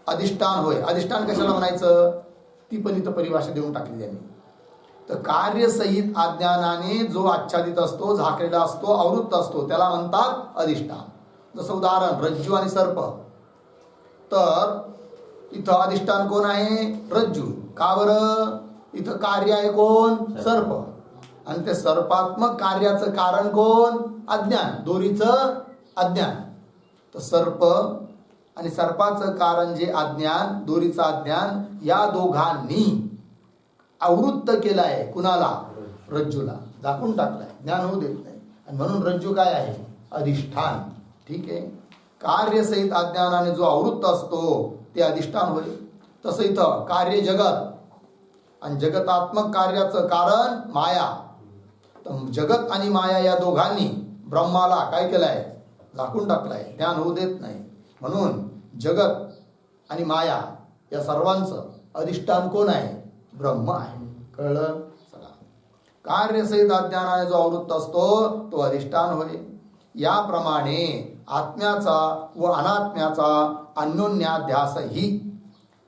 Speaker 1: अधिष्ठान होय. अधिष्ठान कशाला म्हणायचं? ती पण इथं परिभाषा देऊन टाकली त्यांनी. तर कार्यसहित अज्ञानाने जो आच्छादित असतो, झाकलेला असतो, आवृत्त असतो, त्याला म्हणतात अधिष्ठान. जसं उदाहरण रज्जू आणि सर्प. तर इथं अधिष्ठान कोण आहे? रज्जू. का बरं? इथं कार्य आहे कोण? सर्प. आणि ते सर्पात्मक कार्याचं कारण कोण? अज्ञान, दोरीचं अज्ञान. तर सर्प आणि सर्पाचं कारण जे अज्ञान, दोरीचं अज्ञान, या दोघांनी आवृत्त केलं आहे. कुणाला? रज्जूला. झाकून टाकलाय, ज्ञान होऊ देत नाही. आणि म्हणून रज्जू काय आहे? अधिष्ठान. ठीक आहे. कार्यसहित अज्ञानाने जो आवृत्त असतो ते अधिष्ठान होय. तसं इथं कार्य जगत, आणि जगतात्मक कार्याचं कारण माया. तर जगत आणि माया या दोघांनी ब्रह्माला काय केलंय? झाकून टाकलाय, ज्ञान होऊ देत नाही. म्हणून जगत आणि माया या सर्वांचं अधिष्ठान कोण आहे? ब्रह्म आहे. कळलं? चला, कार्यसहित अज्ञानाने जो आवृत्त असतो तो अधिष्ठान होय. याप्रमाणे आत्म्याचा व अनात्म्याचा अन्योन्याध्यासही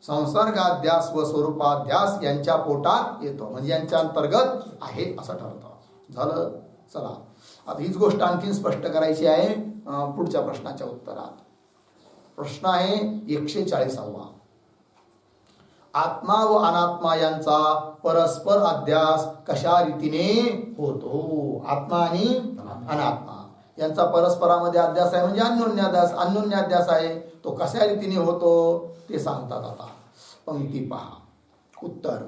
Speaker 1: संसर्गाध्यास व स्वरूपाध्यास यांच्या पोटात येतो, म्हणजे यांच्या अंतर्गत आहे असं ठरतं. झालं? चला, आता हीच गोष्ट आणखीन स्पष्ट करायची आहे पुढच्या प्रश्नाच्या उत्तरात. प्रश्न आहे 140वा. आत्मा व अनात्मा यांचा परस्पर अध्यास कशा रीतीने होतो? आत्मा आणि अनात्मा यांचा परस्परामध्ये अध्यास आहे, म्हणजे अन्योन्याध्यास. अन्योन्याध्यास आहे तो कशा रीतीने होतो ते सांगतात. आता पंक्ती पहा. उत्तर: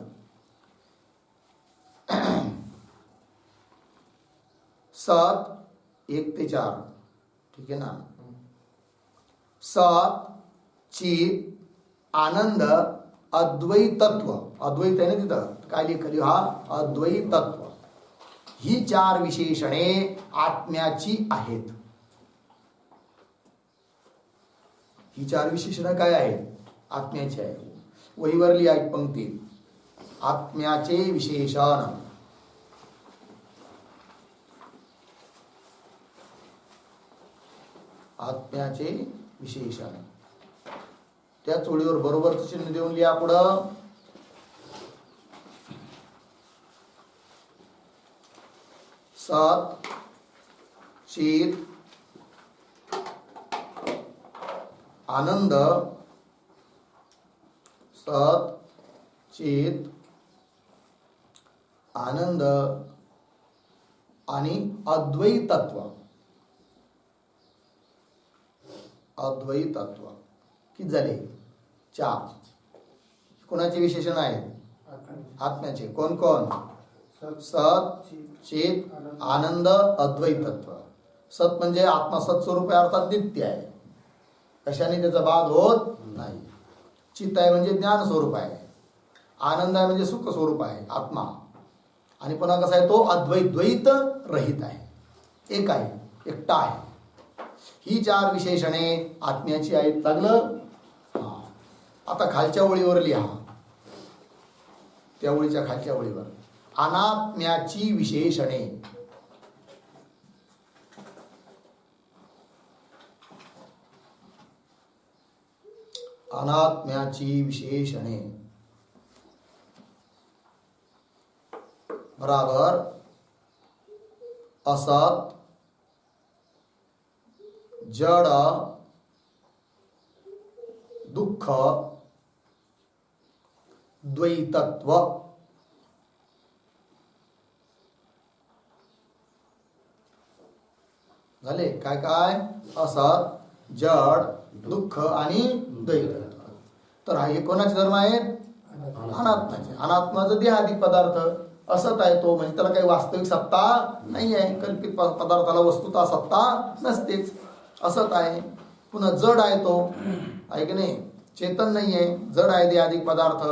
Speaker 1: 7 1 ते 4. ठीक आहे ना? सत, चित, आनंद, अद्वैतत्व. अद्वैत आहे ना तिथं, काय लिहिली? हा अद्वैतत्व. ही 4 विशेषणे आत्म्याची आहेत. ही 4 विशेषणं काय आहेत? आत्म्याची आहेत. वहीवरली आहेत पंक्ती. आत्म्याचे विशेषण. आत्म्याचे विशेषण. त्या चोळीवर बरोबरच चिन्ह देऊन लिहा पुढं. सत, चित, आनंद, सत, चित, आनंद आणि अद्वैतत्व. अद्वैतत्व किती झाले? 4. कोणाचे विशेषण आहेत? आत्म्याचे. कोण कोण? सत, चित, आनंद, अद्वैतत्व. सत म्हणजे आत्मा सत्स्वरूप आहे, अर्थात नित्य आहे, कशाने त्याचा बाध होत नाही. चित आहे म्हणजे ज्ञान स्वरूप आहे. आनंद आहे म्हणजे सुख स्वरूप आहे आत्मा. आणि पुन्हा कसा आहे? तो अद्वैत रहित आहे, एक आहे, एकटा आहे. ही 4 विशेषणे आत्म्याची आहेत. लागलं? आता खालच्या ओळीवर लिहा. त्या ओळीच्या खालच्या ओळीवर अनात्म्याची विशेषणे. अनात्म्याची विशेषणे बराबर असत, जड, दुःख, द्वैतत्व. झाले? काय काय? असत, जड, दुःख आणि द्वैतत्व. तर हे कोणाचे धर्म आहेत? अनात्माचे. अनात्माचा देहादी पदार्थ. असत आहे तो, म्हणजे त्याला काही वास्तविक सत्ता नाही आहे. कल्पित पदार्थाला वस्तुता सत्ता नसतेच, असत आहे. पुन्हा जड आहे तो, आहे की नाही? चेतन नाही आहे, जड आहे देहादिक पदार्थ.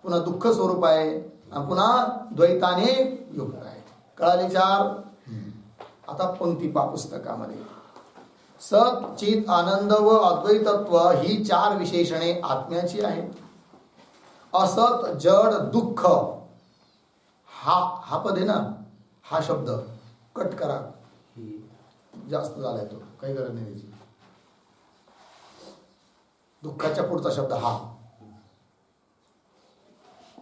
Speaker 1: पुन्हा दुःख स्वरूप आहे आणि पुन्हा द्वैताने युक्त आहे. कळाले 4? आता पंक्ती पा पुस्तकामध्ये. सत, चित, आनंद व अद्वैतत्व ही 4 विशेषणे आत्म्याची आहेत. असत, जड, दुःख. हा पद आहे ना, हा शब्द कट करा, जास्त झालाय तो, काही गरज नाही त्याची. दुःखाच्या पुढचा शब्द हा.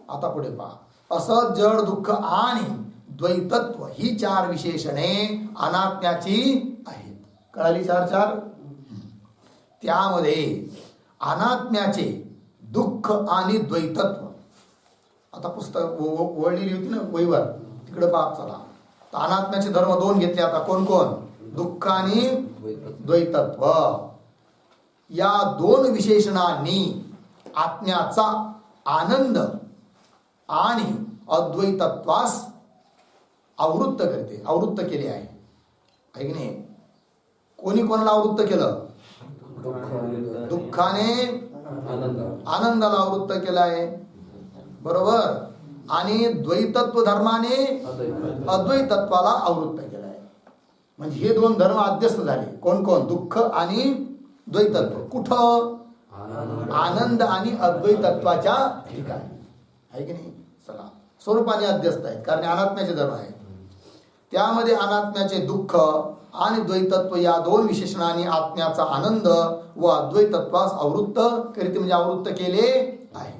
Speaker 1: आता पुढे पहा. असत, जड, दुःख आणि द्वैतत्व ही 4 विशेषणे अनात्म्याची आहेत. कळाली? 4 त्यामध्ये अनात्म्याचे दुःख आणि द्वैतत्व. आता पुस्तक वळलेली होती ना वहीवर, तिकडे पाहत चला. तर अनात्म्याचे धर्म 2 घेतले. आता कोण कोण? दुःख आणि द्वैतत्व. या 2 विशेषणांनी आत्म्याचा आनंद आणि अद्वैतत्वास आवृत्त करते, आवृत्त केले आहे. आहे की नाही? कोणी कोणाला आवृत्त केलं? दुःखाने आनंदाला आवृत्त केलं आहे. बरोबर? आणि द्वैतत्व धर्माने अद्वैतत्वाला आवृत्त केलं आहे. म्हणजे हे दोन धर्म अध्यस्त झाले. कोण कोण? दुःख आणि द्वैतत्व. कुठं? आनंद आणि अद्वैतत्वाच्या ठिकाणी, आहे की नाही? चला, स्वरूपाने अध्यस्त आहेत कारण अनात्म्याचे धर्म आहेत. त्यामध्ये अनात्म्याचे दुःख आणि द्वैतत्व या दोन विशेषणांनी आत्म्याचा आनंद व अद्वैतत्वास आवृत्त करीत, म्हणजे आवृत्त केले आहे.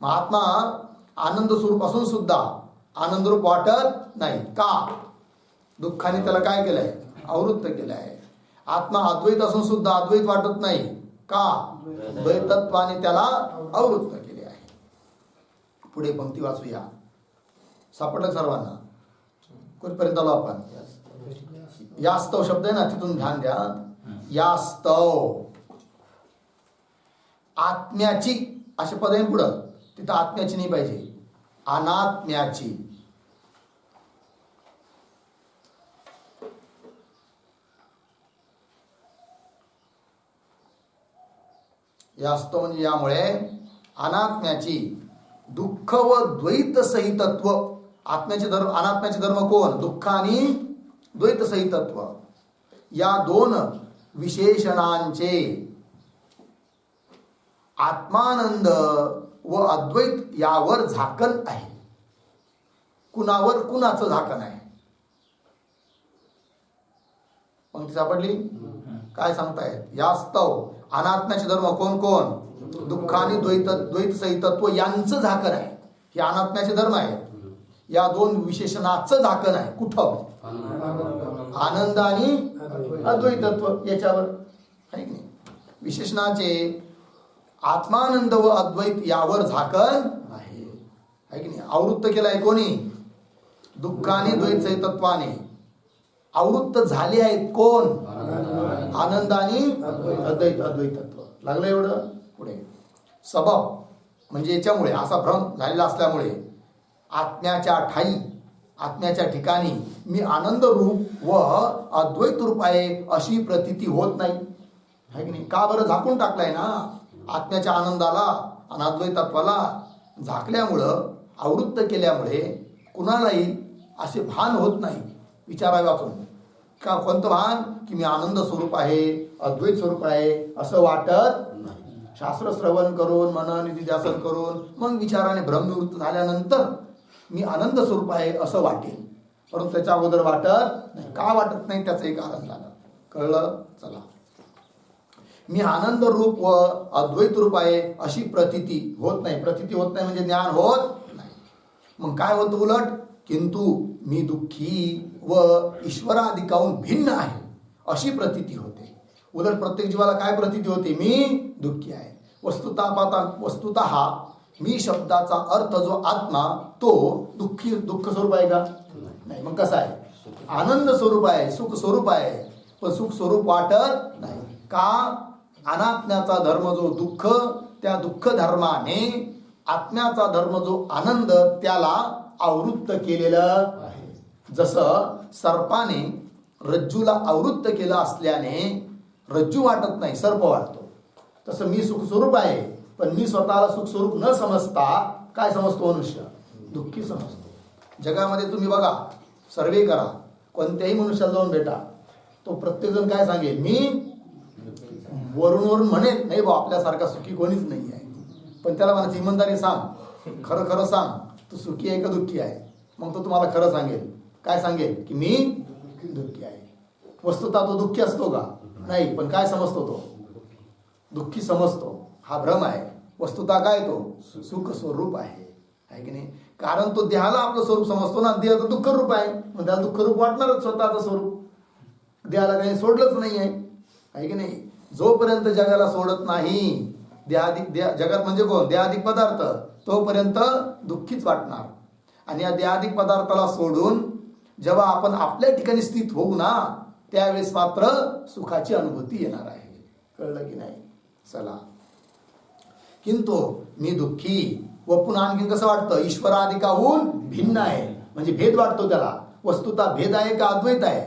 Speaker 1: मग आत्मा आनंद स्वरूप असून सुद्धा आनंदरूप वाटत नाही. का? दुःखाने त्याला काय केलंय? आवृत्त केलं आहे. आत्मा अद्वैत असून सुद्धा अद्वैत वाटत नाही. का? द्वैतत्वाने त्याला आवृत्त केले आहे. पुढे पंक्ती वाचूया. सापडलं सर्वांना? कुठपर्यंत आलो आपण? यास्तव शब्द आहे ना, तिथून ध्यान द्या. यास्तव आत्म्याची असे पद आहे पुढं, तिथं आत्म्याची नाही पाहिजे, अनात्म्याची. यास्तव म्हणजे यामुळे अनात्म्याची दुःख व द्वैत सहितत्व. आत्म्याचे धर्म, अनात्म्याचे धर्म कोण? दुःख आणि द्वैत सहितत्व या दोन विशेषणांचे आत्मानंद व अद्वैत यावर झाकण आहे. कुणावर? कुणाचं झाकण आहे? पंक्ती सापडली? काय सांगतायत? यास्तव अनात्म्याचे धर्म कोण कोण? दुःख आणि द्वैत सहितत्व यांचं झाकण आहे. हे अनात्म्याचे धर्म आहेत. या दोन विशेषणाचं झाकण आहे. कुठं? आनंद आणि अद्वैतत्व याच्यावर, आहे की नाही? विशेषणाचे आत्मानंद व अद्वैत यावर झाकण आहे की नाही? आवृत्त केलाय कोणी? दुःख आणि द्वैत सहितत्वाने आवृत्त झाले आहेत. कोण? आनंद आणि अद्वैतत्व. लागलं एवढं? पुढे सबब म्हणजे याच्यामुळे असा भ्रम झालेला असल्यामुळे आत्म्याच्या ठाई, आत्म्याच्या ठिकाणी मी आनंद रूप व अद्वैत रूप आहे अशी प्रतीती होत नाही, है की नाही? का बरं? झाकून टाकलाय ना. आत्म्याच्या आनंदाला आणि अद्वैतत्वाला झाकल्यामुळं, आवृत्त केल्यामुळे कुणालाही असे भान होत नाही. विचारावे वाचून का कोणतं भान? की मी आनंद स्वरूप आहे, अद्वैत स्वरूप आहे असं वाटत नाही. शास्त्र श्रवण करून, मनन निधिध्यासन करून मग विचाराने भ्रमनिवृत्त झाल्यानंतर मी आनंद स्वरूप आहे असं वाटेल, परंतु त्याच्या अगोदर वाटत नाही. का वाटत नाही? त्याचं एक कारण झालं. कळलं? चला. मी आनंद रूप व अद्वैत रूप आहे अशी प्रतीती होत नाही. प्रतीती होत नाही म्हणजे ज्ञान होत नाही. मग काय होतं उलट? किंतु मी दुःखी व ईश्वराधिकाहून भिन्न आहे अशी प्रतीती होते. उलट प्रत्येक जीवाला काय प्रतीती होते? मी दुःखी आहे. वस्तुतः मी शब्दाचा अर्थ जो आत्मा तो दुःख स्वरूप आहे का? नाही. मग कसा आहे? आनंद स्वरूप आहे, सुख स्वरूप आहे, पण सुख स्वरूप वाटत नाही. का? अनात्म्याचा धर्म जो दुःख, त्या दुःख धर्माने आत्म्याचा धर्म जो आनंद त्याला आवृत्त केलेलं आहे. जसं सर्पाने रज्जूला आवृत्त केलं असल्याने रज्जू वाटत नाही, सर्प वाटतो. तसं मी सुख स्वरूप आहे, पण मी स्वतःला सुख स्वरूप न समजता काय समजतो? मनुष्य दुःखी समजतो. जगामध्ये तुम्ही बघा, सर्वे करा, कोणत्याही मनुष्याला जाऊन भेटा, तो प्रत्येकजण काय सांगेल? मी वरून म्हणेल नाही बा आपल्यासारखा सुखी कोणीच नाही आहे. पण त्याला म्हणायचं इमानदारी सांग, खरं खरं सांग, तू सुखी आहे का दुःखी आहे? मग तो तुम्हाला खरं सांगेल. काय सांगेल? की मी दुःखी आहे. वस्तुतः तो दुःखी असतो का? नाही. पण काय समजतो? तो दुःखी समजतो. हा भ्रम आहे. वस्तुतः काय? तो सुख स्वरूप आहे की नाही? कारण तो देहाला आपलं स्वरूप समजतो ना. देह तर दुःख रूप आहे, मग त्याला दुःख रूप वाटणारच स्वतःचं स्वरूप. देहाला काही सोडलंच नाही आहे की नाही? जोपर्यंत जगाला सोडत नाही जगात म्हणजे कोण? देहाधिक पदार्थ, तोपर्यंत दुःखीच वाटणार. आणि या देहाधिक पदार्थाला सोडून जेव्हा आपण आपल्या ठिकाणी स्थित होऊ ना, त्यावेळेस मात्र सुखाची अनुभूती येणार आहे. कळलं की नाही? चला. किंतु मी दुःखी व पुन्हा आणखी कसं वाटतं? ईश्वराधिकाहून भिन्न आहे, म्हणजे भेद वाटतो त्याला. वस्तुतः भेद आहे का अद्वैत आहे?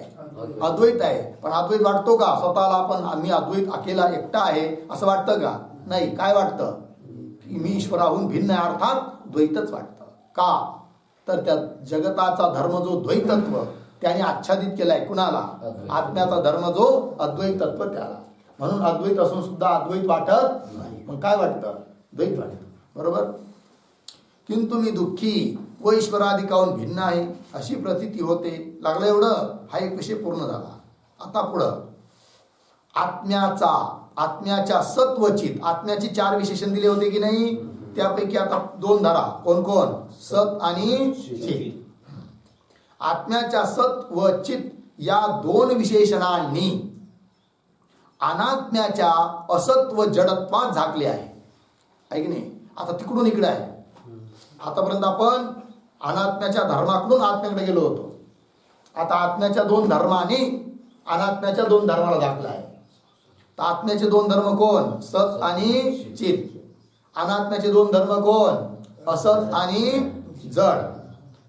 Speaker 1: अद्वैत आहे. पण अद्वैत वाटतो का? स्वतःला आपण मी अद्वैत अकेला एकटा आहे असं वाटतं का? नाही. काय वाटतं? की मी ईश्वराहून भिन्न आहे, अर्थात द्वैतच वाटतं. का? तर त्या जगताचा धर्म जो द्वैतत्व त्याने आच्छादित केलाय कुणाला? आत्म्याचा धर्म जो अद्वैतत्व त्याला. म्हणून अद्वैत असून सुद्धा अद्वैत वाटत नाही. मग काय वाटतं? द्वैत वाटतं. बरोबर. किंतु मी दुःखी व ईश्वराधिकाहून भिन्न आहे अशी प्रतीती होते. लागलं एवढं? हा एक विषय पूर्ण झाला. आता पुढं आत्म्याच्या सत्वचित आत्म्याची 4 विशेषण दिले होते की नाही? त्यापैकी आता 2 धरा. कोण कोण? सत आणि चित. आत्म्याच्या सत व चित या 2 विशेषणांनी अनात्म्याच्या असत्व जडत्वात झाकले आहे. की नाही? आता तिकडून इकडे आहे. आतापर्यंत आपण अनात्म्याच्या धर्माकडून आत्म्याकडे गेलो होतो. आता आत्म्याच्या 2 धर्मांनी अनात्म्याच्या 2 धर्माला झाकला आहे. तर आत्म्याचे 2 धर्म कोण? सत आणि चित. अनात्म्याचे 2 धर्म कोण? असत आणि जड.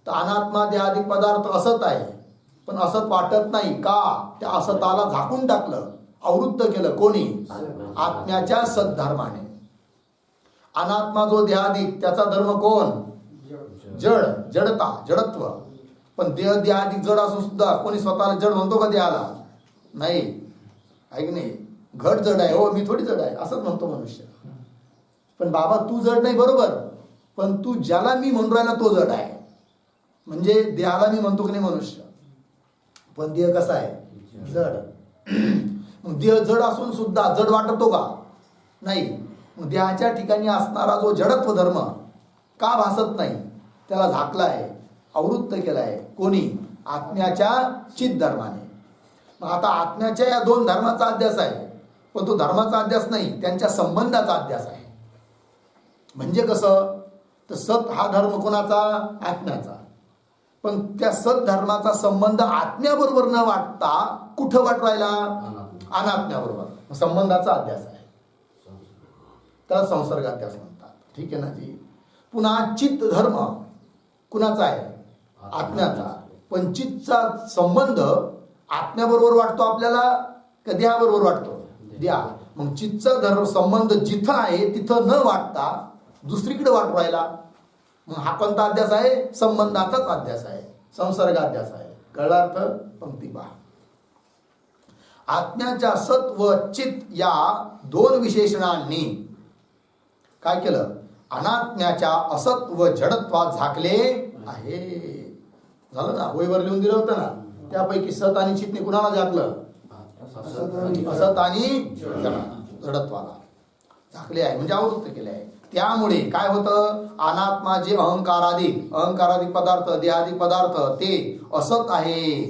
Speaker 1: तर अनात्मा देहादिक पदार्थ असत आहे, पण असत वाटत नाही का? त्या असताला झाकून टाकलं, आवृत्त केलं. कोणी? आत्म्याच्या सद्धर्माने. अनात्मा जो देहादिक त्याचा धर्म कोण? जड, जडता, जडत्व. पण देहादिक जड असून सुद्धा कोणी स्वतःला जड म्हणतो का देहाला? नाही. ऐक नाही, घट जड आहे, हो मी थोडी जड आहे असंच म्हणतो मनुष्य. पण बाबा तू जड नाही, बरोबर, पण तू ज्याला मी म्हणून राहिला तो जड आहे. म्हणजे देहाला मी म्हणतो की नाही मनुष्य, पण देह कसा आहे? जड. मग देह जड असून सुद्धा जड वाटतो का? नाही. मग देहाच्या ठिकाणी असणारा जो जडत्व धर्म का भासत नाही? त्याला झाकला आहे, आवृत्त केला आहे. कोणी? आत्म्याच्या चित धर्माने. मग आता आत्म्याच्या या 2 धर्माचा अध्यास आहे, पण तो धर्माचा अध्यास नाही, त्यांच्या संबंधाचा अध्यास आहे. म्हणजे कसं? तर सत हा धर्म कोणाचा? आत्म्याचा. पण त्या सत धर्माचा संबंध आत्म्याबरोबर न वाटता कुठं वाटवायला? अनात्म्याबरोबर. संबंधाचा अध्यास आहे, त्याला संसर्ग अध्यास म्हणतात. ठीक आहे ना जी. पुन्हा चित्त धर्म कुणाचा आहे? आत्म्याचा. पण चित्तचा संबंध आत्म्याबरोबर वाटतो आपल्याला का देहाबरोबर वाटतो? देहा. मग चित्तचा धर्म संबंध जिथं आहे तिथं न वाटता दुसरीकडे वाटवायला. मग हा कोणता अध्यास आहे? संबंधाचाच अध्यास आहे, संसर्ग अध्यास आहे. कळला अर्थ? पंक्ती पहा. आत्म्याच्या सत व चित या 2 विशेषणांनी काय केलं? अनात्म्याच्या असत व जडत्वात झाकले आहे. झालं ना? वहीवर लिहून दिलं होतं ना. त्यापैकी सत आणि चितने कुणाला झाकलं? असत आणि जडत्वाला झाकले आहे, म्हणजे आवृत्त केले आहे. त्यामुळे काय होतं? अनात्मा जे अहंकाराधिक पदार्थ, देहादिक पदार्थ ते असत आहे,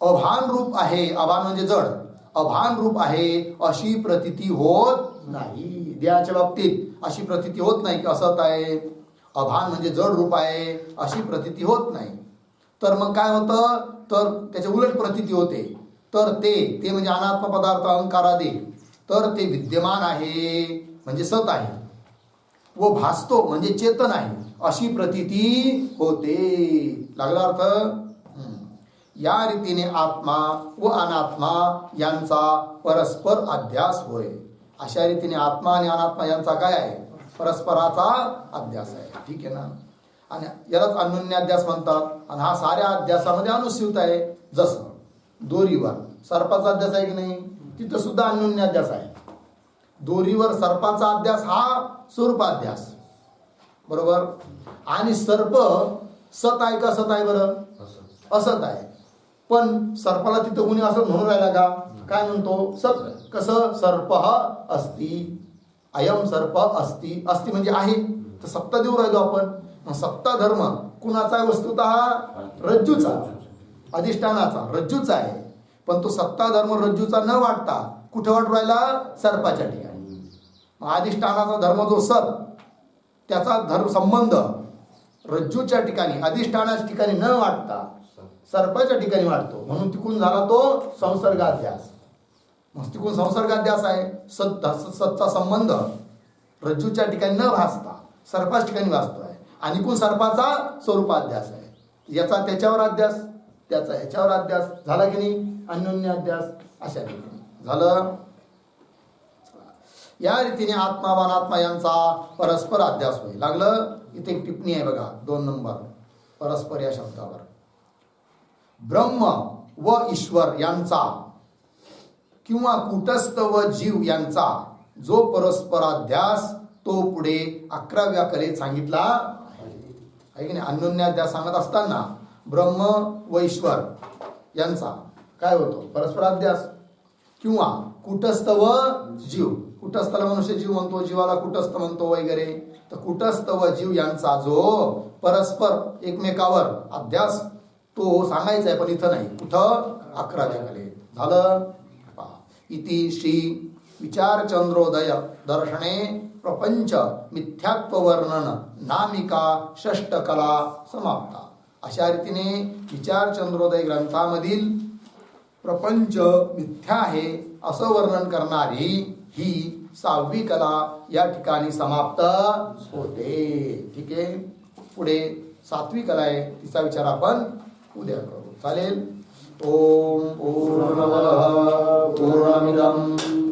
Speaker 1: अभान रूप आहे. अभान म्हणजे जड. अभान रूप आहे अशी प्रतीती होत नाही. देहाच्या बाबतीत अशी प्रतीती होत नाही की असत आहे, अभान म्हणजे जड रूप आहे अशी प्रतीती होत नाही. तर मग काय होतं? तर त्याच्या उलट प्रतीती होते. तर ते म्हणजे अनात्म पदार्थ अहंकाराधिक, तर ते विद्यमान आहे म्हणजे सत आहे, व भासतो म्हणजे चेतन आहे अशी प्रतीती होते. लागला अर्थ? या रीतीने आत्मा व अनात्मा यांचा परस्पर अध्यास होय. अशा रीतीने आत्मा आणि अनात्मा यांचा काय आहे? परस्पराचा अध्यास आहे. ठीक आहे ना? आणि यालाच अन्योन्याध्यास म्हणतात. आणि हा साऱ्या अध्यासामध्ये अनुस्यूत आहे. जसं दोरीवर सर्पाचा अध्यास आहे की नाही, तिथं सुद्धा अन्योन्याध्यास आहे. दोरीवर सर्पाचा अध्यास हा स्वरूपाध्यास, बरोबर. आणि सर्प सत आहे का? सत आहे बरं, असत आहे. पण सर्पाला तिथं कोणी असं म्हणून राहिला का? काय म्हणतो? सत. कसं? सर्प अस्ति, अयम सर्प अस्ति. अस्ति म्हणजे आहे, तर सत्ता देऊ राहिलो आपण. मग सत्ता धर्म कुणाचा? वस्तुतः रज्जूचा, अधिष्ठानाचा, रज्जूचा आहे. पण तो सत्ता धर्म रज्जूचा न वाटता कुठे वाटू राहिला? सर्पाच्या ठिकाणी. अधिष्ठानाचा धर्म जो सत, त्याचा धर्म संबंध रज्जूच्या ठिकाणी, अधिष्ठानाच्या ठिकाणी न वाटता सर्पाच्या ठिकाणी वाटतो. म्हणून तिकडून झाला तो संसर्गाध्यास. मग तिकडून संसर्गाध्यास आहे. सतचा संबंध रज्जूच्या ठिकाणी न भासता सर्पाच्या ठिकाणी भासतो आहे. आणि इकडून सर्पाचा स्वरूपाध्यास आहे. याचा त्याच्यावर अध्यास, त्याचा याच्यावर अध्यास झाला की नाही? अन्योन्य अध्यास. अशा रीतीने झालं. या रीतीने आत्मा व अनात्मा यांचा परस्पर अध्यास होईल. लागलं? इथे एक टिप्पणी आहे बघा 2 नंबर परस्पर या शब्दावर. ब्रह्म व ईश्वर यांचा किंवा कूटस्थ व जीव यांचा जो परस्पराध्यास तो पुढे 11व्या कलेत सांगितला आहे की नाही. अन्योन्याध्यास सांगत असताना ब्रह्म व ईश्वर यांचा काय होतो परस्पराध्यास किंवा कूटस्थ व जीव. कूटस्थला मनुष्य जीव म्हणतो, जीवाला कूटस्थ म्हणतो वगैरे. तर कूटस्थ व जीव यांचा जो परस्पर एकमेकावर अध्यास तो सांगायचा आहे, पण इथं नाही. कुठं 11व्या कलेत झालं. इति श्री विचार चंद्रोदय दर्शने प्रपंच मिथ्यात्व वर्णन नामिका षष्ठ कला समाप्ता. अशा रीतीने विचार चंद्रोदय ग्रंथामधील प्रपंच मिथ्या आहे असं वर्णन करणारी ही 6वी कला या ठिकाणी समाप्त होते. ठीक आहे. पुढे 7वी कला आहे, तिचा विचार आपण उद्या करू. चालेल. ओम पूर्णमदः पूर्णमिदं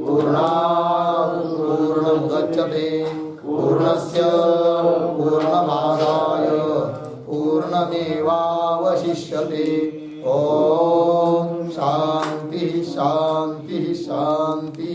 Speaker 1: पूर्णात् पूर्णमुदच्यते पूर्णस्य पूर्णमादाय पूर्णमेवावशिष्यते. ओम शांति शांति शांति.